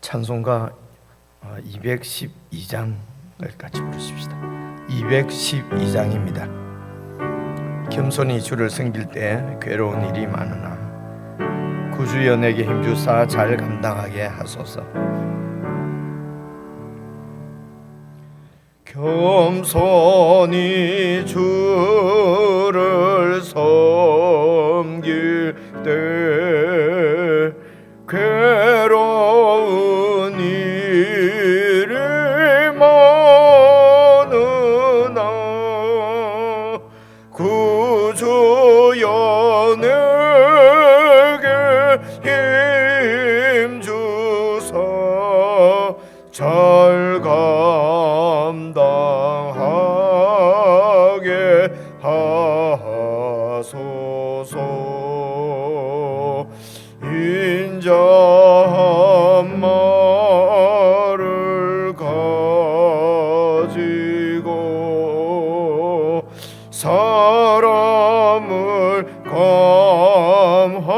찬송가 212장을 같이 부르십시다. 212장입니다. 겸손히 주를 섬길 때 괴로운 일이 많으나 구주여 내게 힘주사 잘 감당하게 하소서. 겸손히 주를 섬길 때 괴로운 일이 많으나 구주여 내게 힘주사 잘 감당하게 하소서. 인자한 말을 가지고 사람을 감화새기며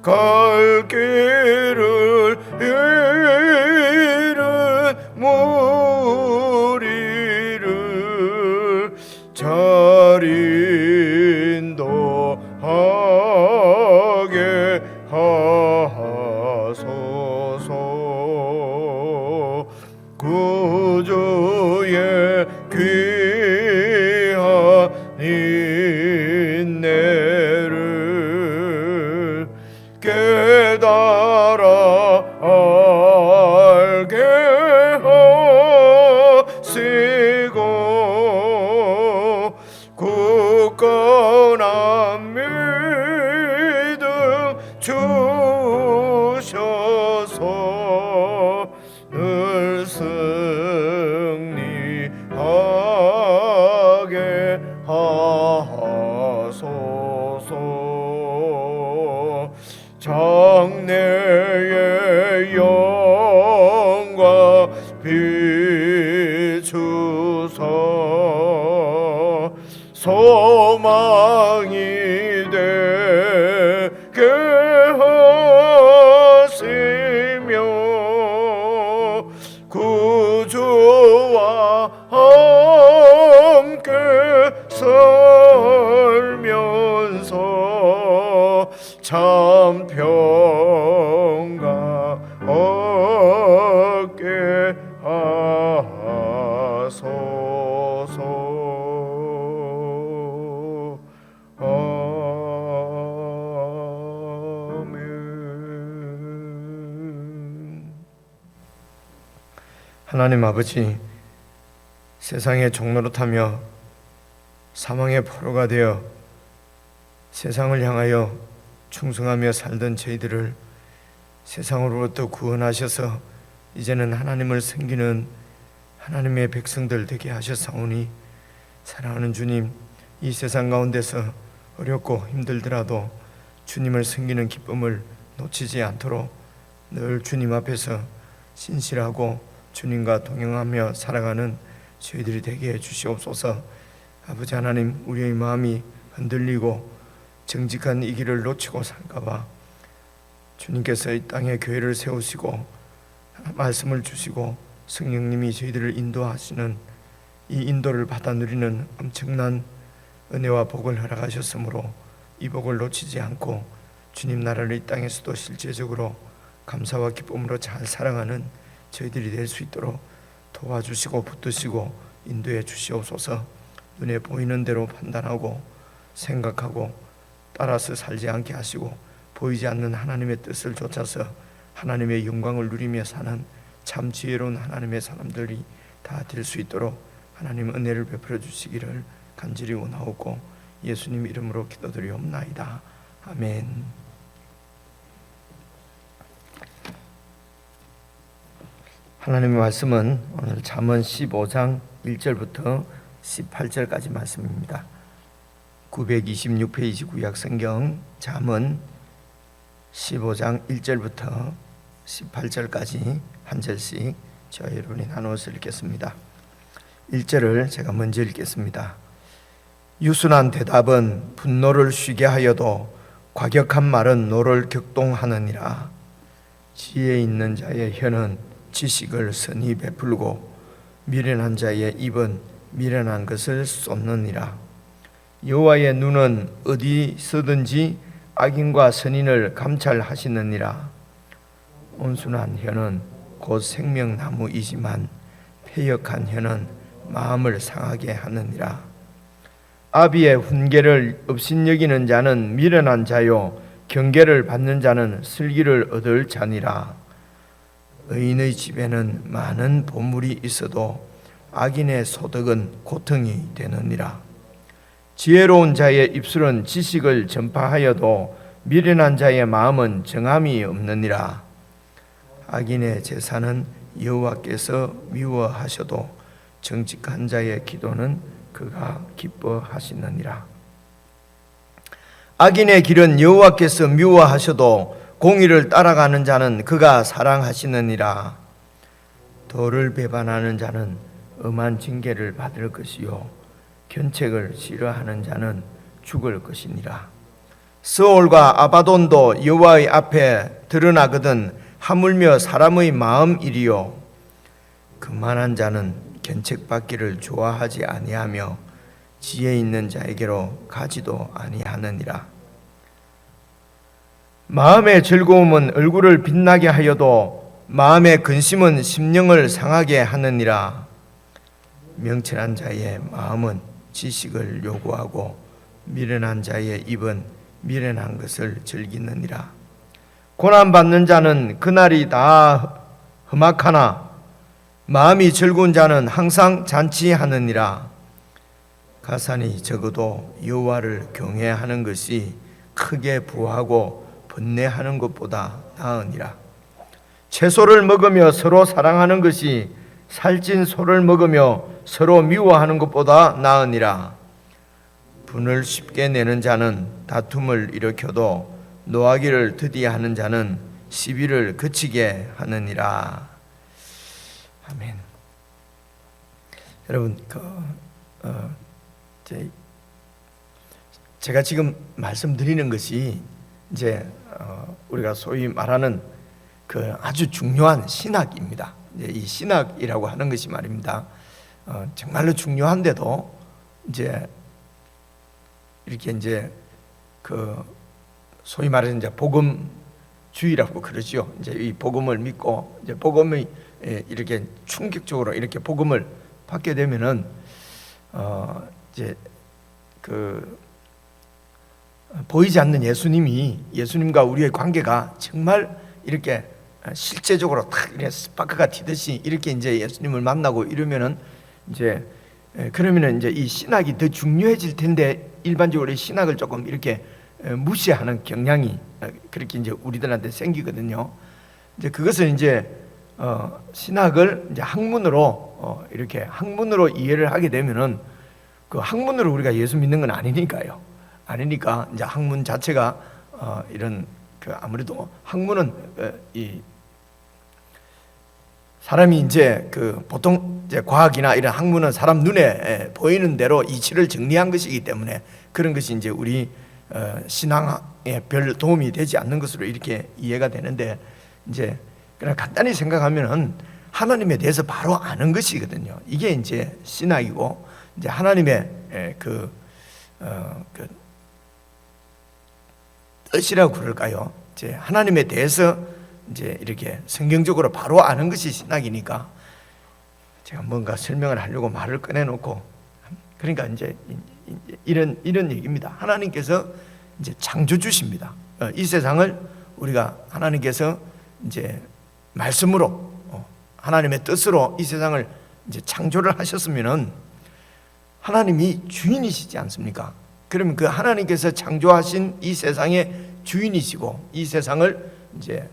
갈 길을 잃은 무리를 잘 인도하게 하소서. 구주의 귀한 인내를 깨달아 알게 하시고 굳건한 믿음 주셔서 늘 승리하게 하소서. 장래의 영광 비추사 소망이 되게 하시며 구주와 함께 살면서 참 평강 얻게 하소서. 아멘. 하나님 아버지, 세상의 종노릇하며 사망의 포로가 되어 세상을 향하여 충성하며 살던 저희들을 세상으로부터 구원하셔서 이제는 하나님을 섬기는 하나님의 백성들 되게 하셨사오니, 사랑하는 주님, 이 세상 가운데서 어렵고 힘들더라도 주님을 섬기는 기쁨을 놓치지 않도록 늘 주님 앞에서 신실하고 주님과 동행하며 살아가는 저희들이 되게 해주시옵소서. 아버지 하나님, 우리의 마음이 흔들리고 정직한 이 길을 놓치고 살까봐 주님께서 이 땅에 교회를 세우시고 말씀을 주시고 성령님이 저희들을 인도하시는 이 인도를 받아 누리는 엄청난 은혜와 복을 허락하셨으므로 이 복을 놓치지 않고 주님 나라를 이 땅에서도 실제적으로 감사와 기쁨으로 잘 살아가는 저희들이 될 수 있도록 도와주시고 붙드시고 인도해 주시옵소서. 눈에 보이는 대로 판단하고 생각하고 따라서 살지 않게 하시고 보이지 않는 하나님의 뜻을 좇아서 하나님의 영광을 누리며 사는 참 지혜로운 하나님의 사람들이 다 될 수 있도록 하나님 은혜를 베풀어 주시기를 간절히 원하옵고 예수님 이름으로 기도드리옵나이다. 아멘. 하나님의 말씀은 오늘 잠언 15장 1절부터 18절까지 말씀입니다. 926페이지 구약성경 잠언 15장 1절부터 18절까지 한 절씩 저희 여러분이 나누어서 읽겠습니다. 1절을 제가 먼저 읽겠습니다. 유순한 대답은 분노를 쉬게 하여도 과격한 말은 노를 격동하느니라. 지혜 있는 자의 혀는 지식을 선히 베풀고 미련한 자의 입은 미련한 것을 쏟느니라. 여호와의 눈은 어디서든지 악인과 선인을 감찰하시느니라. 온순한 혀는 곧 생명나무이지만 패역한 혀는 마음을 상하게 하느니라. 아비의 훈계를 업신여기는 자는 미련한 자요 경계를 받는 자는 슬기를 얻을 자니라. 의인의 집에는 많은 보물이 있어도 악인의 소득은 고통이 되느니라. 지혜로운 자의 입술은 지식을 전파하여도 미련한 자의 마음은 정함이 없느니라. 악인의 제사는 여호와께서 미워하셔도 정직한 자의 기도는 그가 기뻐하시느니라. 악인의 길은 여호와께서 미워하셔도 공의를 따라가는 자는 그가 사랑하시느니라. 도를 배반하는 자는 엄한 징계를 받을 것이요 견책을 싫어하는 자는 죽을 것이니라. 스올과 아바돈도 여호와의 앞에 드러나거든 하물며 사람의 마음이리요. 그만한 자는 견책받기를 좋아하지 아니하며 지혜 있는 자에게로 가지도 아니하느니라. 마음의 즐거움은 얼굴을 빛나게 하여도 마음의 근심은 심령을 상하게 하느니라. 명철한 자의 마음은 지식을 요구하고 미련한 자의 입은 미련한 것을 즐기느니라. 고난받는 자는 그날이 다 험악하나 마음이 즐거운 자는 항상 잔치하느니라. 가산이 적어도 여호와를 경외하는 것이 크게 부하고 번뇌하는 것보다 나으니라. 채소를 먹으며 서로 사랑하는 것이 살찐 소를 먹으며 서로 미워하는 것보다 나으니라. 분을 쉽게 내는 자는 다툼을 일으켜도 노하기를 드디하는 자는 시비를 그치게 하느니라. 아멘. 여러분, 제가 지금 말씀드리는 것이 이제 우리가 소위 말하는 그 아주 중요한 신학입니다. 이제 이 신학이라고 하는 것이 말입니다. 정말로 중요한데도 이제 이렇게 이제 그 소위 말해서 이제 복음주의라고 그러죠. 이제 이 복음을 믿고 이제 복음이 이렇게 충격적으로 이렇게 복음을 받게 되면은 이제 그 보이지 않는 예수님과 우리의 관계가 정말 이렇게 실제적으로 탁 이렇게 스파크가 튀듯이 이렇게 이제 예수님을 만나고 이러면은 이제 그러면은 이제 이 신학이 더 중요해질 텐데 일반적으로 이 신학을 조금 이렇게 무시하는 경향이 그렇게 이제 우리들한테 생기거든요. 이제 그것을 이제 신학을 이제 학문으로 이렇게 학문으로 이해를 하게 되면은 그 학문으로 우리가 예수 믿는 건 아니니까요. 아니니까 이제 학문 자체가 이런 그 아무래도 학문은 이 사람이 이제 그 보통 이제 과학이나 이런 학문은 사람 눈에 보이는 대로 이치를 정리한 것이기 때문에 그런 것이 이제 우리 신앙에 별 도움이 되지 않는 것으로 이렇게 이해가 되는데 이제 그냥 간단히 생각하면은 하나님에 대해서 바로 아는 것이거든요. 이게 이제 신학이고 이제 하나님의 그 뜻이라고 그럴까요? 이제 하나님에 대해서 이제 이렇게 성경적으로 바로 아는 것이 신학이니까 제가 뭔가 설명을 하려고 말을 꺼내놓고 그러니까 이제 이런 얘기입니다. 하나님께서 이제 창조주십니다. 이 세상을 우리가 하나님께서 이제 말씀으로 하나님의 뜻으로 이 세상을 이제 창조를 하셨으면은 하나님이 주인이시지 않습니까? 그러면 그 하나님께서 창조하신 이 세상의 주인이시고 이 세상을 이제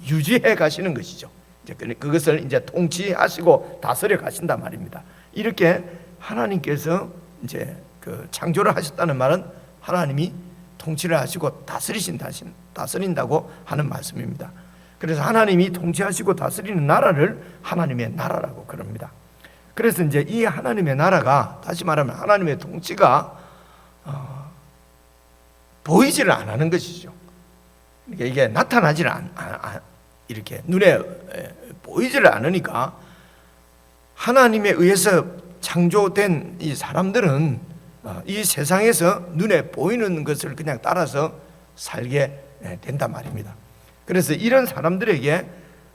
유지해 가시는 것이죠. 이제 그것을 이제 통치하시고 다스려 가신단 말입니다. 이렇게 하나님께서 이제 그 창조를 하셨다는 말은 하나님이 통치를 하시고 다스린다고 하는 말씀입니다. 그래서 하나님이 통치하시고 다스리는 나라를 하나님의 나라라고 그럽니다. 그래서 이제 이 하나님의 나라가 다시 말하면 하나님의 통치가 보이지를 안 하는 것이죠. 그러니까 이게 나타나지를 이렇게 눈에 보이지를 않으니까 하나님에 의해서 창조된 이 사람들은 이 세상에서 눈에 보이는 것을 그냥 따라서 살게 된단 말입니다. 그래서 이런 사람들에게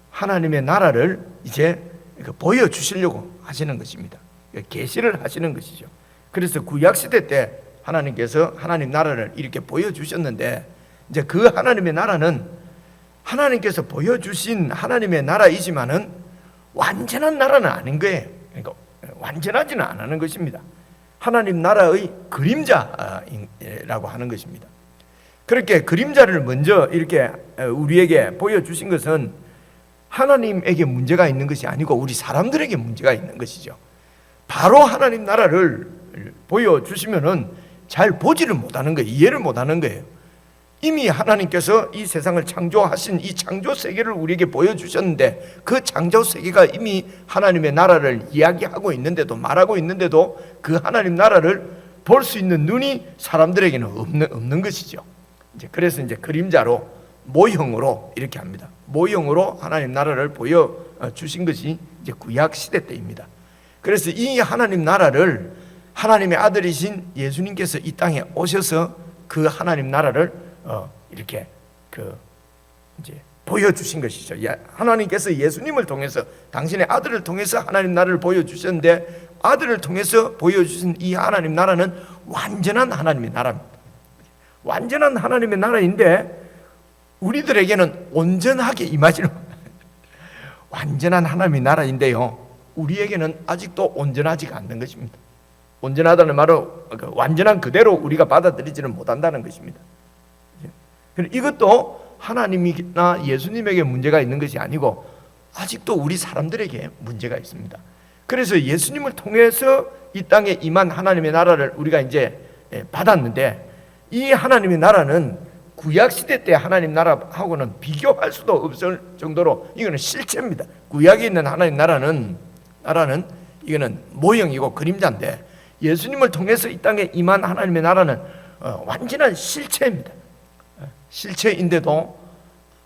하나님의 나라를 이제 보여주시려고 하시는 것입니다. 계시를 하시는 것이죠. 그래서 구약시대 때 하나님께서 하나님 나라를 이렇게 보여주셨는데, 이제 그 하나님의 나라는 하나님께서 보여주신 하나님의 나라이지만은 완전한 나라는 아닌 거예요. 그러니까 완전하지는 않은 것입니다. 하나님 나라의 그림자라고 하는 것입니다. 그렇게 그림자를 먼저 이렇게 우리에게 보여주신 것은 하나님에게 문제가 있는 것이 아니고 우리 사람들에게 문제가 있는 것이죠. 바로 하나님 나라를 보여주시면은 잘 보지를 못하는 거예요. 이해를 못하는 거예요. 이미 하나님께서 이 세상을 창조하신 이 창조 세계를 우리에게 보여주셨는데, 그 창조 세계가 이미 하나님의 나라를 이야기하고 있는데도, 말하고 있는데도 그 하나님 나라를 볼 수 있는 눈이 사람들에게는 없는 것이죠. 그래서 이제 그림자로, 모형으로 이렇게 합니다. 모형으로 하나님 나라를 보여주신 것이 이제 구약 시대 때입니다. 그래서 이 하나님 나라를 하나님의 아들이신 예수님께서 이 땅에 오셔서 그 하나님 나라를 이렇게 이제 보여주신 것이죠. 하나님께서 예수님을 통해서, 당신의 아들을 통해서 하나님 나라를 보여주셨는데, 아들을 통해서 보여주신 이 하나님 나라는 완전한 하나님의 나라입니다. 완전한 하나님의 나라인데 우리들에게는 온전하게 임하시는 완전한 하나님의 나라인데요, 우리에게는 아직도 온전하지가 않는 것입니다. 온전하다는 말은 완전한 그대로 우리가 받아들이지는 못한다는 것입니다. 이것도 하나님이나 예수님에게 문제가 있는 것이 아니고 아직도 우리 사람들에게 문제가 있습니다. 그래서 예수님을 통해서 이 땅에 임한 하나님의 나라를 우리가 이제 받았는데, 이 하나님의 나라는 구약시대 때 하나님 나라하고는 비교할 수도 없을 정도로 이거는 실체입니다. 구약에 있는 하나님 나라는 이거는 모형이고 그림자인데, 예수님을 통해서 이 땅에 임한 하나님의 나라는 완전한 실체입니다. 실체인데도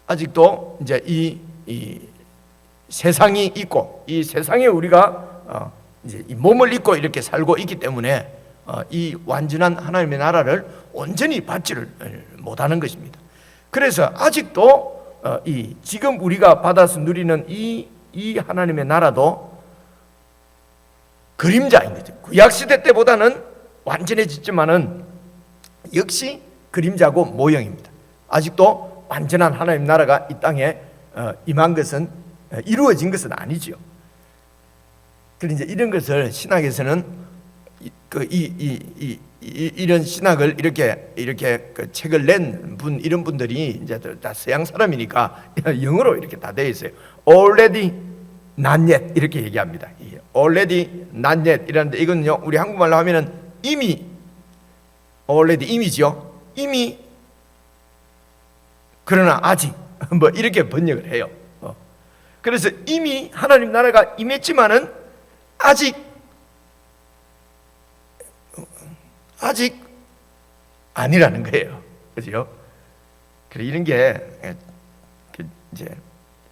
아직도 이제 이 세상이 있고, 이 세상에 우리가 이제 이 몸을 입고 이렇게 살고 있기 때문에 이 완전한 하나님의 나라를 온전히 받지를 못하는 것입니다. 그래서 아직도 지금 우리가 받아서 누리는 이 하나님의 나라도 그림자인 거죠. 구약 시대 때보다는 완전해졌지만은 역시 그림자고 모형입니다. 아직도 완전한 하나님 나라가 이 땅에 임한 것은, 이루어진 것은 아니지요. 그런데 이제 이런 것을 신학에서는 이런 신학을 이렇게 그 책을 낸 분, 이런 분들이 이제 다 서양 사람이니까 영어로 이렇게 다 되어 있어요. Already not yet 이렇게 얘기합니다. Already not yet 이라는데, 이건요 우리 한국말로 하면은 이미, already 이미지요. 이미 그러나 아직 뭐 이렇게 번역을 해요. 그래서 이미 하나님 나라가 임했지만은 아직 아니라는 거예요. 그죠? 그래, 이런 게 이제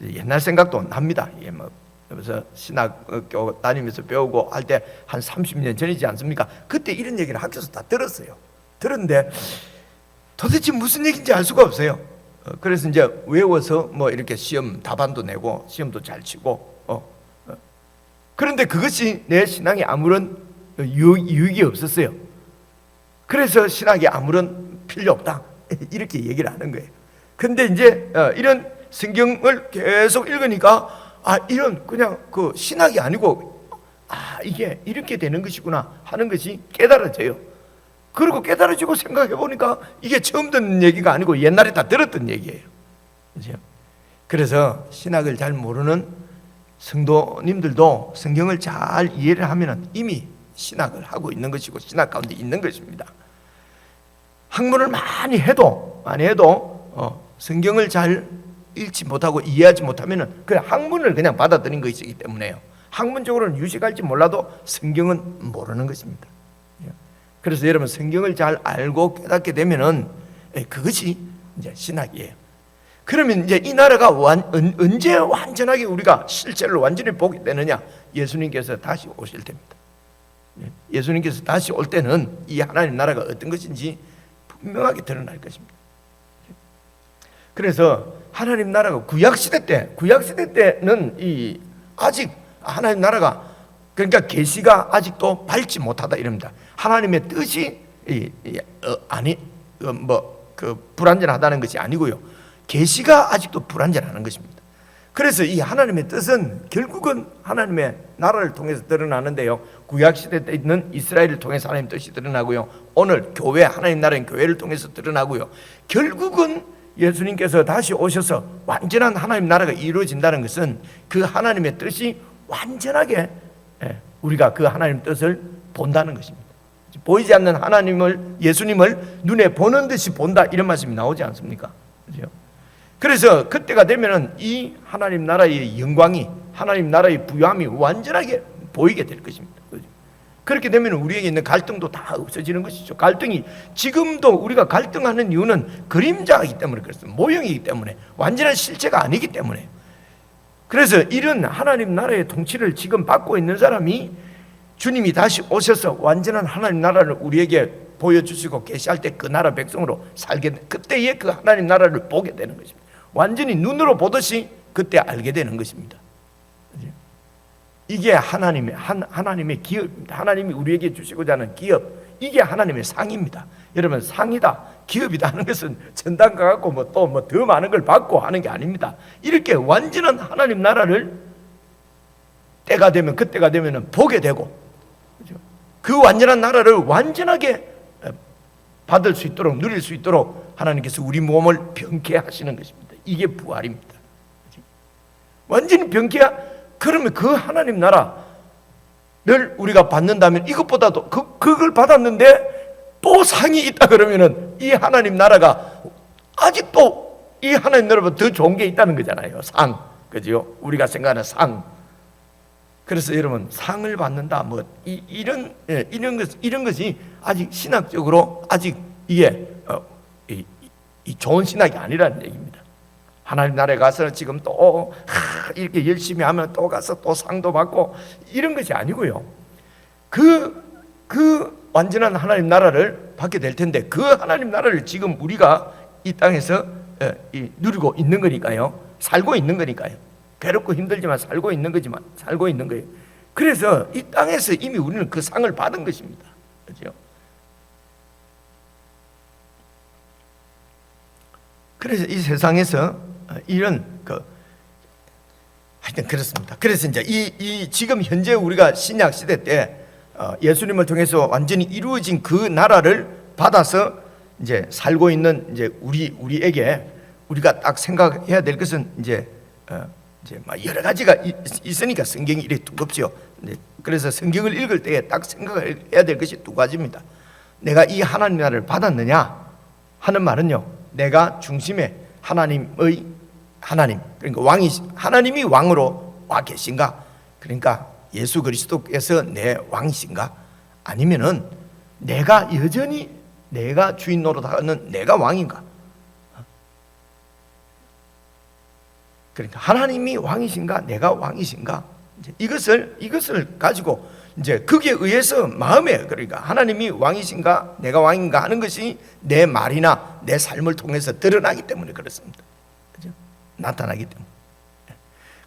옛날 생각도 납니다. 이게 뭐 그래서 신학교 다니면서 배우고 할 때 한 30년 전이지 않습니까? 그때 이런 얘기를 학교에서 다 들었어요. 들었는데 도대체 무슨 얘기인지 알 수가 없어요. 그래서 이제 외워서 뭐 이렇게 시험 답안도 내고 시험도 잘 치고 그런데 그것이 내 신앙에 아무런 유익이 없었어요. 그래서 신학에 아무런 필요 없다 이렇게 얘기를 하는 거예요. 근데 이제 이런 성경을 계속 읽으니까 이런 그냥 그 신학이 아니고 이게 이렇게 되는 것이구나 하는 것이 깨달아져요. 그리고 깨달아지고 생각해 보니까 이게 처음 듣는 얘기가 아니고 옛날에 다 들었던 얘기예요. 그죠? 그래서 신학을 잘 모르는 성도님들도 성경을 잘 이해를 하면 이미 신학을 하고 있는 것이고 신학 가운데 있는 것입니다. 학문을 많이 해도 성경을 잘 읽지 못하고 이해하지 못하면 그냥 학문을 그냥 받아들인 것이기 때문에요. 학문적으로는 유식할지 몰라도 성경은 모르는 것입니다. 그래서 여러분 성경을 잘 알고 깨닫게 되면은 그것이 이제 신학이에요. 그러면 이제 이 나라가 언제 완전하게 우리가 실제로 완전히 보게 되느냐? 예수님께서 다시 오실 때입니다. 예수님께서 다시 올 때는 이 하나님 나라가 어떤 것인지 분명하게 드러날 것입니다. 그래서 하나님 나라가 구약시대 때는 이 아직 하나님 나라가, 그러니까 계시가 아직도 밝지 못하다 이럽니다. 하나님의 뜻이 불완전하다는 것이 아니고요, 계시가 아직도 불완전하는 것입니다. 그래서 이 하나님의 뜻은 결국은 하나님의 나라를 통해서 드러나는데요, 구약시대 때 있는 이스라엘을 통해서 하나님의 뜻이 드러나고요, 오늘 교회, 하나님 나라인 교회를 통해서 드러나고요, 결국은 예수님께서 다시 오셔서 완전한 하나님 나라가 이루어진다는 것은 그 하나님의 뜻이 완전하게, 우리가 그 하나님 뜻을 본다는 것입니다. 보이지 않는 하나님을, 예수님을 눈에 보는 듯이 본다, 이런 말씀이 나오지 않습니까? 그렇죠? 그래서 그때가 되면은 이 하나님 나라의 영광이, 하나님 나라의 부요함이 완전하게 보이게 될 것입니다. 그렇게 되면 우리에게 있는 갈등도 다 없어지는 것이죠. 갈등이, 지금도 우리가 갈등하는 이유는 그림자이기 때문에 그렇습니다. 모형이기 때문에, 완전한 실체가 아니기 때문에. 그래서 이런 하나님 나라의 통치를 지금 받고 있는 사람이 주님이 다시 오셔서 완전한 하나님 나라를 우리에게 보여주시고 계시할 때 그 나라 백성으로 살게, 그때에 그 하나님 나라를 보게 되는 것입니다. 완전히 눈으로 보듯이 그때 알게 되는 것입니다. 이게 하나님의 기업입니다. 하나님이 우리에게 주시고자 하는 기업, 이게 하나님의 상입니다. 여러분, 상이다, 기업이다 하는 것은 전당과 같고 또 더 많은 걸 받고 하는 게 아닙니다. 이렇게 완전한 하나님 나라를 때가 되면, 그때가 되면 보게 되고, 그 완전한 나라를 완전하게 받을 수 있도록, 누릴 수 있도록 하나님께서 우리 몸을 병케 하시는 것입니다. 이게 부활입니다. 완전히 병케, 그러면 그 하나님 나라를 우리가 받는다면, 이것보다도 그걸 받았는데 또 상이 있다 그러면은 이 하나님 나라가 아직도 이 하나님 나라보다 더 좋은 게 있다는 거잖아요. 상, 그죠? 우리가 생각하는 상. 그래서 여러분, 상을 받는다, 이런 것이 아직 신학적으로 아직 이게 좋은 신학이 아니라는 얘기입니다. 하나님 나라에 가서 지금 또 이렇게 열심히 하면 또 가서 또 상도 받고 이런 것이 아니고요, 그 완전한 하나님 나라를 받게 될 텐데, 그 하나님 나라를 지금 우리가 이 땅에서 누리고 있는 거니까요, 살고 있는 거니까요. 괴롭고 힘들지만 살고 있는 거예요. 그래서 이 땅에서 이미 우리는 그 상을 받은 것입니다. 그렇죠? 그래서 이 세상에서 이런 하여튼 그렇습니다. 그래서 이제 이 지금 현재 우리가 신약 시대 때 예수님을 통해서 완전히 이루어진 그 나라를 받아서 이제 살고 있는 이제 우리에게 우리가 딱 생각해야 될 것은 이제 여러 가지가 있으니까 성경이 이렇게 두껍죠. 그래서 성경을 읽을 때에 딱 생각해야 될 것이 두 가지입니다. 내가 이 하나님 나라를 받았느냐 하는 말은요, 내가 중심에 하나님의 하나님, 그러니까 하나님이 왕으로 와 계신가, 그러니까 예수 그리스도께서 내 왕이신가, 아니면은 내가 여전히 내가 주인 노릇하는 내가 왕인가. 그러니까 하나님이 왕이신가, 내가 왕이신가, 이것을 가지고 이제 거기에 의해서 마음에, 그러니까 하나님이 왕이신가, 내가 왕인가 하는 것이 내 말이나 내 삶을 통해서 드러나기 때문에 그렇습니다. 그죠? 나타나기 때문에.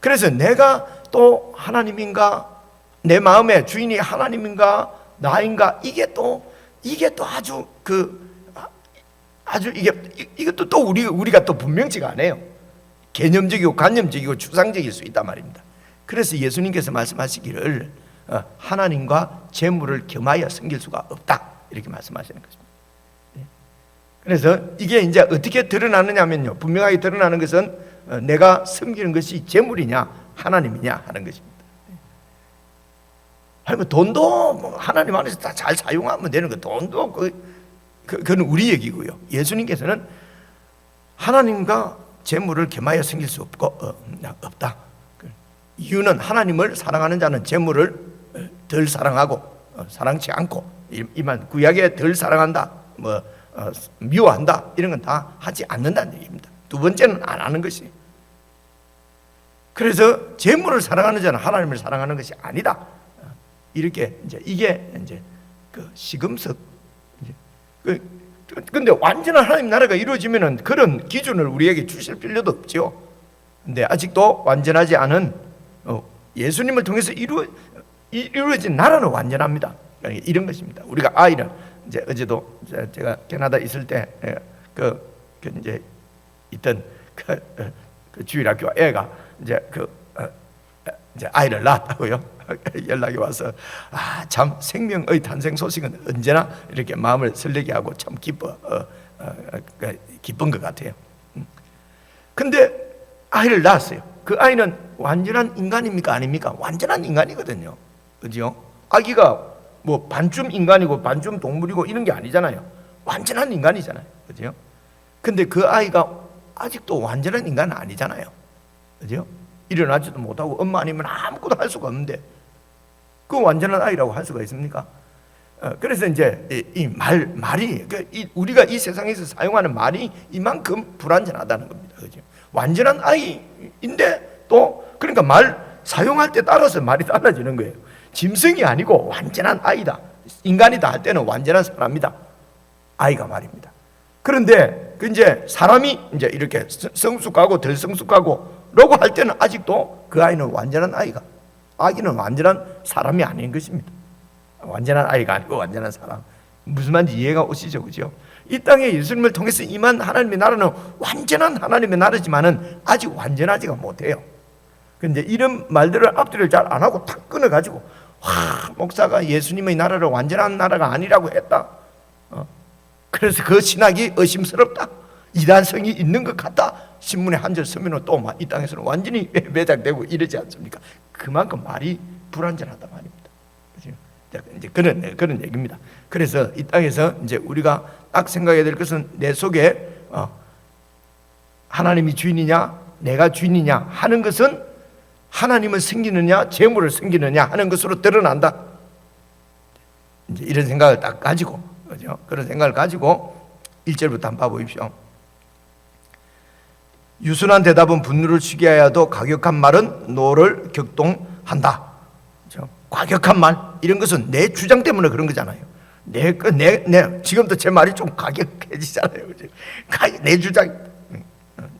그래서 내가 또 하나님인가, 내 마음의 주인이 하나님인가, 나인가, 이게 또 아주 이것도 또 우리가 또 분명치가 않아요. 개념적이고 관념적이고 추상적일 수 있단 말입니다. 그래서 예수님께서 말씀하시기를 하나님과 재물을 겸하여 섬길 수가 없다, 이렇게 말씀하시는 것입니다. 그래서 이게 이제 어떻게 드러나느냐면요, 분명하게 드러나는 것은 내가 섬기는 것이 재물이냐 하나님이냐 하는 것입니다. 돈도 하나님 안에서 다 잘 사용하면 되는 거, 돈도 그건 우리 얘기고요. 예수님께서는 하나님과 재물을 겸하여 섬길 수 없다. 이유는 하나님을 사랑하는 자는 재물을 덜 사랑하고 사랑치 않고, 이만 구약에 덜 사랑한다, 미워한다, 이런 건 다 하지 않는다는 얘기입니다. 두 번째는 안 하는 것이. 그래서 재물을 사랑하는 자는 하나님을 사랑하는 것이 아니다. 이렇게 이제 이게 이제 그 시금석. 근데 완전한 하나님 나라가 이루어지면은 그런 기준을 우리에게 주실 필요도 없죠. 근데 아직도 완전하지 않은 예수님을 통해서 이루어진 나라는 완전합니다. 이런 것입니다. 우리가 아이를 이제 어제도 제가 캐나다 있을 때 이제 있던 그 주일학교 애가 이제 이제 아이를 낳았다고요. 연락이 와서 참 생명의 탄생 소식은 언제나 이렇게 마음을 설레게 하고 참 기쁜 것 같아요. 근데 아이를 낳았어요. 그 아이는 완전한 인간입니까 아닙니까? 완전한 인간이거든요. 그죠? 아기가 뭐 반쯤 인간이고 반쯤 동물이고 이런 게 아니잖아요. 완전한 인간이잖아요. 그죠? 근데 그 아이가 아직도 완전한 인간은 아니잖아요. 그죠? 일어나지도 못하고 엄마 아니면 아무것도 할 수가 없는데 그 완전한 아이라고 할 수가 있습니까? 그래서 이제 이 말이 우리가 이 세상에서 사용하는 말이 이만큼 불완전하다는 겁니다. 그죠? 완전한 아이인데 또 그러니까 말 사용할 때 따라서 말이 달라지는 거예요. 짐승이 아니고 완전한 아이다, 인간이다 할 때는 완전한 사람이다, 아이가 말입니다. 그런데 이제 사람이 이제 이렇게 성숙하고 덜 성숙하고라고 할 때는 아직도 그 아이는 완전한 아기는 완전한 사람이 아닌 것입니다. 완전한 아이가 아니고 완전한 사람. 무슨 말인지 이해가 오시죠, 그죠? 이 땅에 예수님을 통해서 임한 하나님의 나라는 완전한 하나님의 나라지만은 아직 완전하지가 못해요. 근데 이런 말들을 앞뒤를 잘 안 하고 탁 끊어가지고 목사가 예수님의 나라를 완전한 나라가 아니라고 했다. 그래서 그 신학이 의심스럽다, 이단성이 있는 것 같다. 신문에 한 줄 쓰면 또 이 땅에서는 완전히 매장되고 이러지 않습니까? 그만큼 말이 불완전하다 말입니다. 이제 그런 얘기입니다. 그래서 이 땅에서 이제 우리가 딱 생각해야 될 것은 내 속에 하나님이 주인이냐 내가 주인이냐 하는 것은 하나님을 섬기느냐 재물을 섬기느냐 하는 것으로 드러난다. 이제 이런 생각을 딱 가지고, 그죠? 그런 생각을 가지고 1절부터 한번 봐보십시오. 유순한 대답은 분노를 취게 하여도 과격한 말은 노를 격동한다. 그죠? 과격한 말, 이런 것은 내 주장 때문에 그런 거잖아요. 지금도 제 말이 좀 과격해지잖아요. 그죠? 내 주장.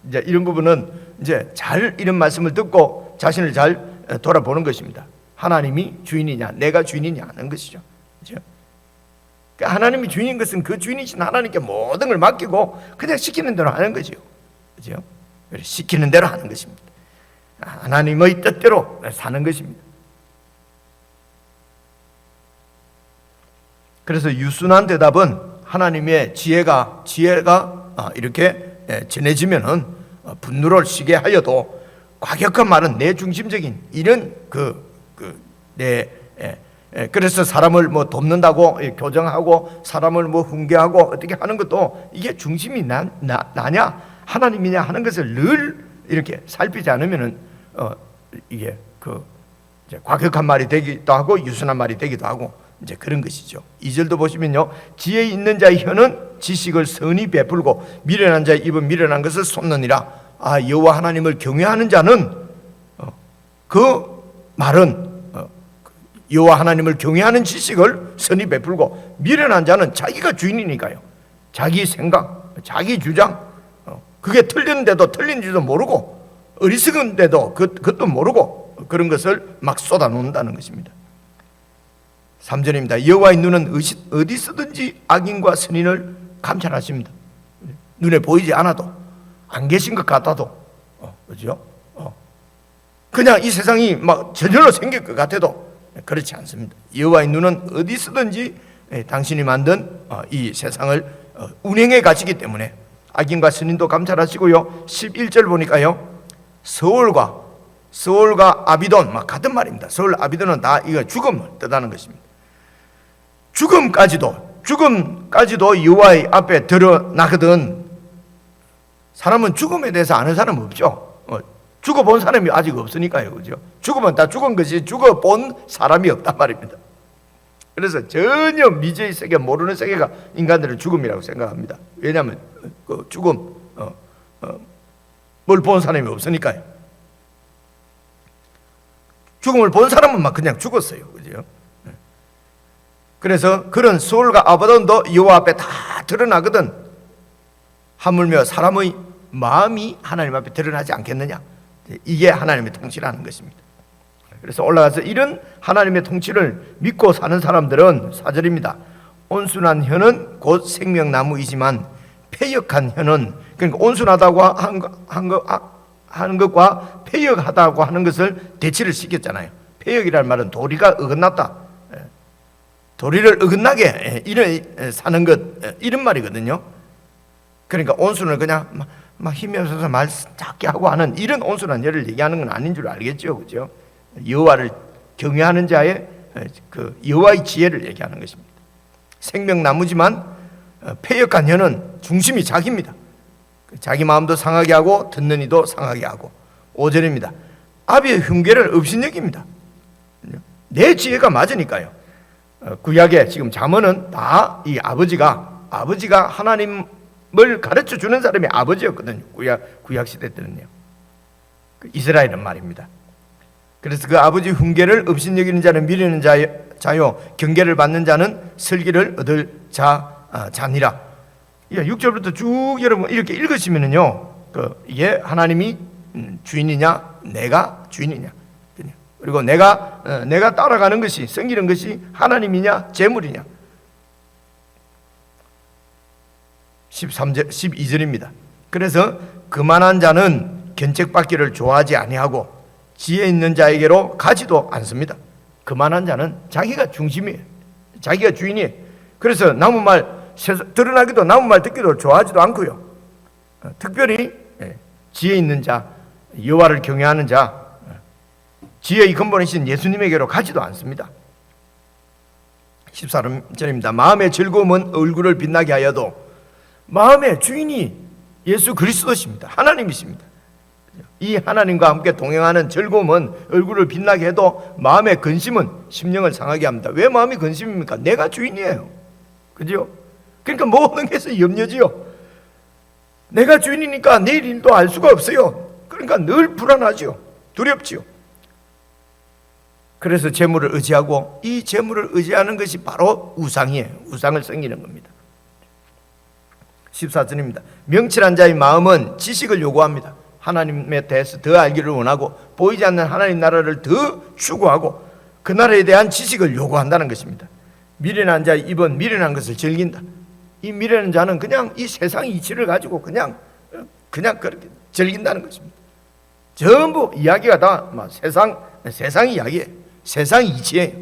이제 이런 부분은 이제 잘 이런 말씀을 듣고 자신을 잘 돌아보는 것입니다. 하나님이 주인이냐 내가 주인이냐 하는 것이죠. 그렇죠? 그러니까 하나님이 주인인 것은 그 주인이신 하나님께 모든 걸 맡기고 그냥 시키는 대로 하는 거죠. 그렇죠? 시키는 대로 하는 것입니다. 하나님의 뜻대로 사는 것입니다. 그래서 유순한 대답은 하나님의 지혜가 이렇게 전해지면은 분노를 쉬게 하여도 과격한 말은 내 중심적인 이런 그래서 사람을 뭐 돕는다고 교정하고 사람을 뭐 훈계하고 어떻게 하는 것도 이게 중심이 나냐 하나님이냐 하는 것을 늘 이렇게 살피지 않으면은 이게 이제 과격한 말이 되기도 하고 유순한 말이 되기도 하고 이제 그런 것이죠. 2절도 보시면요, 지혜 있는 자의 혀는 지식을 선히 베풀고 미련한 자의 입은 미련한 것을 쏟느니라. 여호와 하나님을 경외하는 자는 그 말은 여호와 하나님을 경외하는 지식을 선히 베풀고 미련한 자는 자기가 주인이니까요. 자기 생각, 자기 주장, 그게 틀리는데도 틀린지도 모르고 어리석은데도 그것도 모르고 그런 것을 막 쏟아놓는다는 것입니다. 3절입니다. 여호와의 눈은 어디서든지 악인과 선인을 감찰하십니다. 눈에 보이지 않아도 안 계신 것 같아도 그렇죠? 그냥 이 세상이 막 저절로 생길 것 같아도 그렇지 않습니다. 여호와의 눈은 어디서든지 당신이 만든 이 세상을 운행해 가시기 때문에 악인과 선인도 감찰하시고요. 11절 보니까요, 서울과 아비돈 같은 말입니다. 서울 아비돈은 다 이거 죽음을 뜻하는 것입니다. 죽음까지도 여호와의 앞에 드러나거든. 사람은 죽음에 대해서 아는 사람은 없죠. 죽어본 사람이 아직 없으니까요, 그죠? 죽으면 다 죽은 것이 죽어본 사람이 없단 말입니다. 그래서 전혀 미지의 세계, 모르는 세계가 인간들은 죽음이라고 생각합니다. 왜냐하면 그 죽음, 뭘 본 사람이 없으니까요. 죽음을 본 사람은 막 그냥 죽었어요, 그죠? 그래서 그런 소울과 아바돈도 여호와 앞에 다 드러나거든. 하물며 사람의 마음이 하나님 앞에 드러나지 않겠느냐? 이게 하나님의 통치라는 것입니다. 그래서 올라가서 이런 하나님의 통치를 믿고 사는 사람들은 4절입니다. 온순한 혀는 곧 생명나무이지만 패역한 혀는, 그러니까 온순하다고 하는 것과 패역하다고 하는 것을 대치를 시켰잖아요. 패역이라는 말은 도리가 어긋났다, 도리를 어긋나게 사는 것, 이런 말이거든요. 그러니까 온순을 그냥 막 힘이 없어서 말 작게 하고 하는 이런 온순한 혀를 얘기하는 건 아닌 줄 알겠죠, 그죠? 여호와를 경외하는 자의 그 여호와의 지혜를 얘기하는 것입니다. 생명나무지만 패역한 혀는 중심이 자기입니다. 자기 마음도 상하게 하고 듣는 이도 상하게 하고. 5절입니다. 아비의 흉계를 업신여깁니다. 내 지혜가 맞으니까요. 구약에 지금 잠언은 다 이 아버지가 하나님을 가르쳐 주는 사람이 아버지였거든요. 구약 시대 때는요. 이스라엘은 말입니다. 그래서 그 아버지 흉계를 업신여기는 자는 미련한 자요 경계를 받는 자는 슬기를 얻을 자니라. 6절부터 쭉 여러분 이렇게 읽으시면은요, 이게 하나님이 주인이냐, 내가 주인이냐, 그리고 내가 따라가는 것이, 섬기는 것이 하나님이냐, 재물이냐. 13절, 12절입니다. 그래서 그만한 자는 견책받기를 좋아하지 아니하고 지혜 있는 자에게로 가지도 않습니다. 그만한 자는 자기가 중심이에요. 자기가 주인이에요. 그래서 남의 말 드러나기도, 남의 말 듣기도 좋아하지도 않고요. 특별히 지혜 있는 자, 여호와를 경외하는 자, 지혜의 근본이신 예수님에게로 가지도 않습니다. 14절입니다. 마음의 즐거움은 얼굴을 빛나게 하여도, 마음의 주인이 예수 그리스도십니다. 하나님이십니다. 이 하나님과 함께 동행하는 즐거움은 얼굴을 빛나게 해도 마음의 근심은 심령을 상하게 합니다. 왜 마음이 근심입니까? 내가 주인이에요. 그죠? 그러니까 모든 것이 염려지요. 내가 주인이니까 내일 일도 알 수가 없어요. 그러니까 늘 불안하지요. 두렵지요. 그래서 재물을 의지하고, 이 재물을 의지하는 것이 바로 우상이에요. 우상을 섬기는 겁니다. 14절입니다. 명철한 자의 마음은 지식을 요구합니다. 하나님에 대해서 더 알기를 원하고 보이지 않는 하나님 나라를 더 추구하고 그 나라에 대한 지식을 요구한다는 것입니다. 미련한 자의 입은 미련한 것을 즐긴다. 이 미련한 자는 그냥 이 세상 이치를 가지고 그냥 그렇게 즐긴다는 것입니다. 전부 이야기가 다 세상 이야기예요. 세상 이치예요.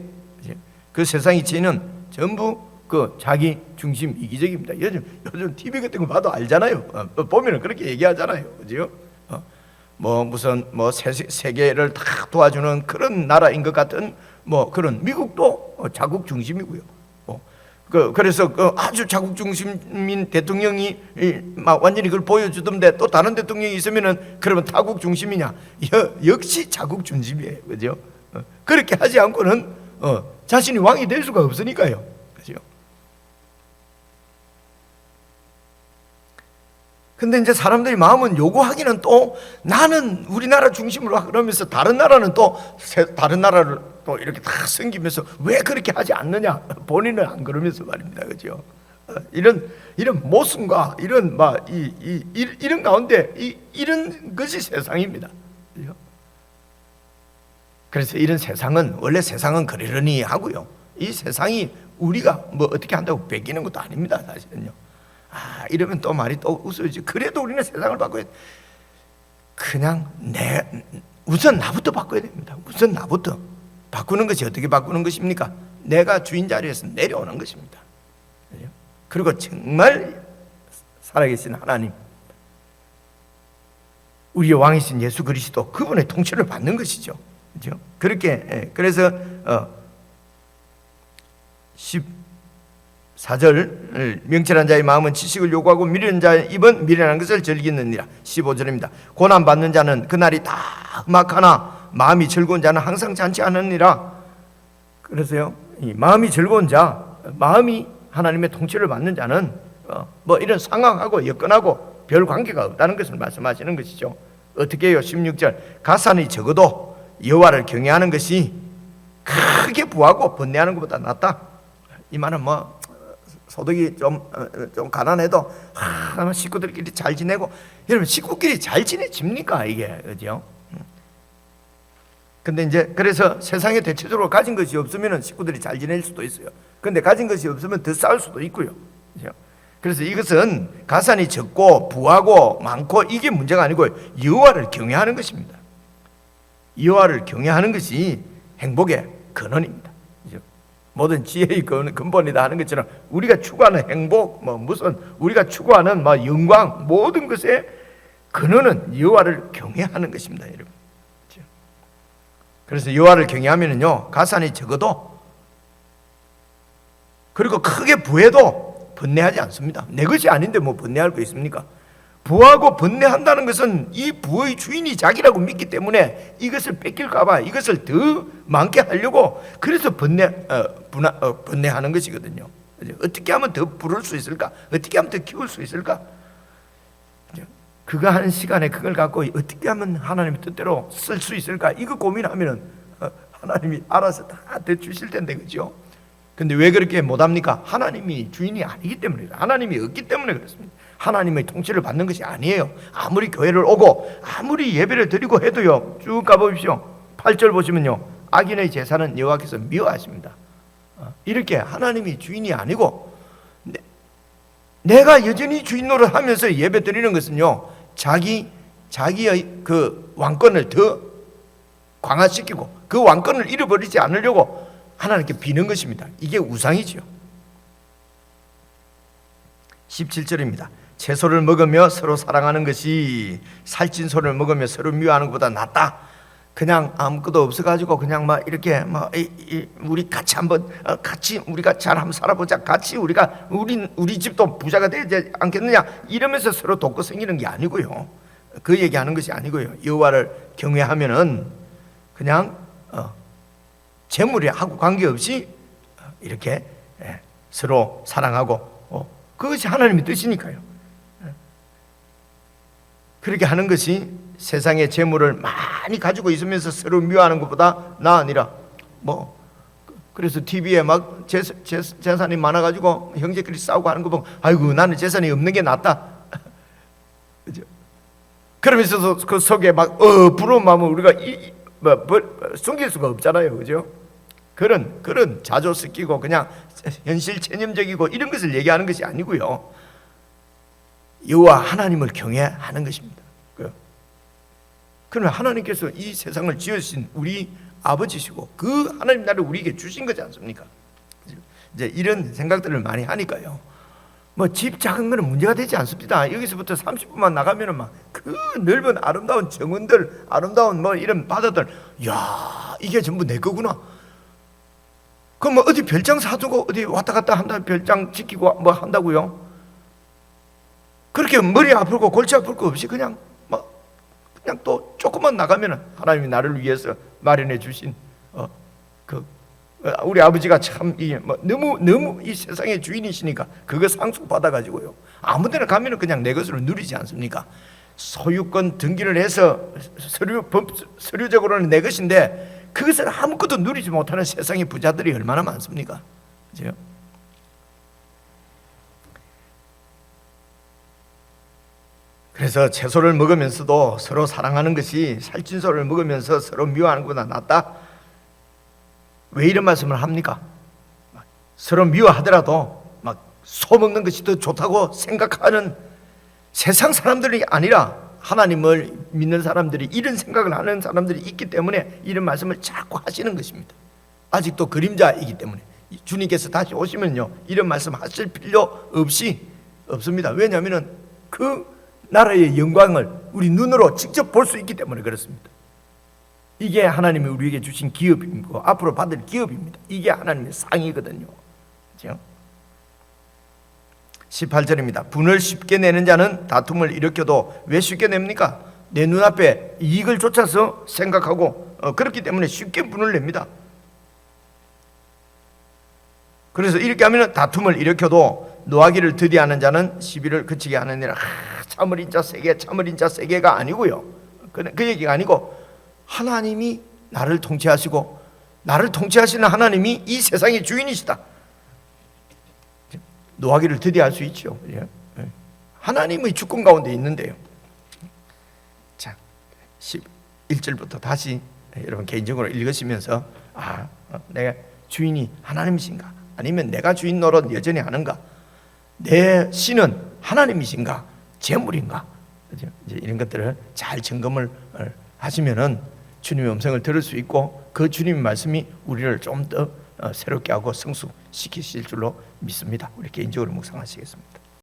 그 세상 이치는 전부 그 자기 중심 이기적입니다. 요즘 TV 같은 거 봐도 알잖아요. 보면은 그렇게 얘기하잖아요. 그죠? 무슨 세계를 다 도와주는 그런 나라인 것 같은 그런 미국도 자국 중심이고요. 그래서 아주 자국 중심인 대통령이 막 완전히 그걸 보여주던데 또 다른 대통령이 있으면은 그러면 타국 중심이냐? 역시 자국 중심이에요. 그죠? 그렇게 하지 않고는 자신이 왕이 될 수가 없으니까요. 그죠? 근데 이제 사람들이 마음은 요구하기는 또 나는 우리나라 중심으로 그러면서 다른 나라는 또 다른 나라를 또 이렇게 다 섬기면서 왜 그렇게 하지 않느냐? 본인은 안 그러면서 말입니다. 그죠? 이런 모순과 이런 이런 가운데 이런 것이 세상입니다. 그죠? 그래서 이런 세상은 원래 세상은 그러려니 하고요. 이 세상이 우리가 어떻게 한다고 베끼는 것도 아닙니다. 사실은요. 이러면 또 말이 또 웃어지지. 그래도 우리는 세상을 바꿔야 돼. 그냥 우선 나부터 바꿔야 됩니다. 우선 나부터 바꾸는 것이 어떻게 바꾸는 것입니까? 내가 주인 자리에서 내려오는 것입니다. 그리고 정말 살아계신 하나님, 우리의 왕이신 예수 그리스도, 그분의 통치를 받는 것이죠. 그렇죠? 그렇게 그래서 14절 명철한 자의 마음은 지식을 요구하고 미련한 자의 입은 미련한 것을 즐기느니라. 15절입니다. 고난받는 자는 그날이 다 험악하나 마음이 즐거운 자는 항상 잔치 않으니라. 그래서요, 이 마음이 즐거운 자, 마음이 하나님의 통치를 받는 자는 뭐 이런 상황하고 여건하고 별 관계가 없다는 것을 말씀하시는 것이죠. 어떻게 해요? 16절 가산이 적어도 여호와를 경외하는 것이 크게 부하고 번뇌하는 것보다 낫다. 이 말은 뭐 소득이 좀 가난해도 식구들끼리 잘 지내고, 여러분 식구끼리 잘 지내집니까 이게, 그죠? 근데 이제 그래서 세상에 대체적으로 가진 것이 없으면 식구들이 잘 지낼 수도 있어요. 근데 가진 것이 없으면 더 싸울 수도 있고요, 그죠? 그래서 이것은 가산이 적고 부하고 많고 이게 문제가 아니고 여호와를 경외하는 것입니다. 여호와를 경외하는 것이 행복의 근원입니다. 그죠? 모든 지혜의 근본이다 하는 것처럼 우리가 추구하는 행복, 무슨 우리가 추구하는 영광, 모든 것의 근원은 여호와를 경외하는 것입니다, 여러분. 그죠? 그래서 여호와를 경외하면은요, 가산이 적어도 그리고 크게 부해도 번뇌하지 않습니다. 내 것이 아닌데 뭐 번뇌할 거 있습니까? 부하고 번뇌한다는 것은 이 부의 주인이 자기라고 믿기 때문에 이것을 뺏길까봐 이것을 더 많게 하려고, 그래서 번뇌하는 것이거든요. 어떻게 하면 더 부를 수 있을까? 어떻게 하면 더 키울 수 있을까? 그거 한 시간에 그걸 갖고 어떻게 하면 하나님의 뜻대로 쓸 수 있을까? 이거 고민하면은 하나님이 알아서 다 주실 텐데, 그죠? 근데 왜 그렇게 못합니까? 하나님이 주인이 아니기 때문에, 하나님이 없기 때문에 그렇습니다. 하나님의 통치를 받는 것이 아니에요. 아무리 교회를 오고 아무리 예배를 드리고 해도요, 쭉 가보십시오. 8절 보시면요, 악인의 제사는 여호와께서 미워하십니다. 이렇게 하나님이 주인이 아니고 내가 여전히 주인 노릇하면서 예배 드리는 것은요, 자기의 그 왕권을 더 강화시키고 그 왕권을 잃어버리지 않으려고 하나님께 비는 것입니다. 이게 우상이죠. 17절입니다. 채소를 먹으며 서로 사랑하는 것이 살찐 소를 먹으며 서로 미워하는 것보다 낫다. 그냥 아무것도 없어가지고 그냥 이렇게 우리 같이 한번 같이 우리가 잘 한번 살아보자. 같이 우리 집도 부자가 되지 않겠느냐 이러면서 서로 돕고 생기는 게 아니고요. 그 얘기하는 것이 아니고요. 여호와를 경외하면은 그냥 재물하고 관계없이 이렇게 서로 사랑하고 그것이 하나님의 뜻이니까요. 그렇게 하는 것이 세상의 재물을 많이 가지고 있으면서 서로 미워하는 것보다 나으니라. 그래서 TV에 막 재산이 많아가지고 형제끼리 싸우고 하는 거 보면 아이고 나는 재산이 없는 게 낫다. 그죠? 그러면서도 그 속에 부러운 마음을 우리가 숨길 수가 없잖아요, 그죠? 그런 자조 섞이고 그냥 현실 체념적이고 이런 것을 얘기하는 것이 아니고요. 여호와 하나님을 경외하는 것입니다. 그러면 하나님께서 이 세상을 지으신 우리 아버지시고 그 하나님 나라를 우리에게 주신 거지 않습니까? 이제 이런 생각들을 많이 하니까요. 집 작은 거는 문제가 되지 않습니다. 여기서부터 30분만 나가면은 그 넓은 아름다운 정원들, 아름다운 이런 바다들, 야 이게 전부 내 거구나. 그럼 어디 별장 사두고 어디 왔다 갔다 한다, 별장 지키고 한다고요? 그렇게 머리 아프고 골치 아플 거 없이 그냥 또 조금만 나가면은 하나님이 나를 위해서 마련해 주신 우리 아버지가 참 너무 이 세상의 주인이시니까 그거 상속 받아 가지고요. 아무데나 가면은 그냥 내 것으로 누리지 않습니까? 소유권 등기를 해서 서류적으로는 내 것인데 그것을 아무것도 누리지 못하는 세상의 부자들이 얼마나 많습니까? 그죠? 그래서 채소를 먹으면서도 서로 사랑하는 것이 살찐 소를 먹으면서 서로 미워하는 것보다 낫다. 왜 이런 말씀을 합니까? 서로 미워하더라도 소 먹는 것이 더 좋다고 생각하는 세상 사람들이 아니라 하나님을 믿는 사람들이, 이런 생각을 하는 사람들이 있기 때문에 이런 말씀을 자꾸 하시는 것입니다. 아직도 그림자이기 때문에 주님께서 다시 오시면요, 이런 말씀 하실 필요 없습니다. 왜냐하면 그 나라의 영광을 우리 눈으로 직접 볼 수 있기 때문에 그렇습니다. 이게 하나님이 우리에게 주신 기업이고 앞으로 받을 기업입니다. 이게 하나님의 상이거든요. 그렇죠? 18절입니다. 분을 쉽게 내는 자는 다툼을 일으켜도 왜 쉽게 냅니까? 내 눈앞에 이익을 쫓아서 생각하고 그렇기 때문에 쉽게 분을 냅니다. 그래서 이렇게 하면 다툼을 일으켜도 노하기를 더디하는 자는 시비를 그치게 하느니라. 참을 인자 세게, 참을 인자 세게가 아니고요. 그 얘기가 아니고 하나님이 나를 통치하시고 나를 통치하시는 하나님이 이 세상의 주인이시다. 노하기를 더디할 수 있죠. 하나님의 주권 가운데 있는데요. 자, 11절부터 다시 여러분 개인적으로 읽으시면서 내가 주인이 하나님이신가? 아니면 내가 주인 노릇 여전히 하는가? 내 신은 하나님이신가? 재물인가? 이제 이런 것들을 잘 점검을 하시면은 주님의 음성을 들을 수 있고 그 주님의 말씀이 우리를 좀 더 새롭게 하고 성숙시키실 줄로 믿습니다. 우리 개인적으로 묵상하시겠습니다.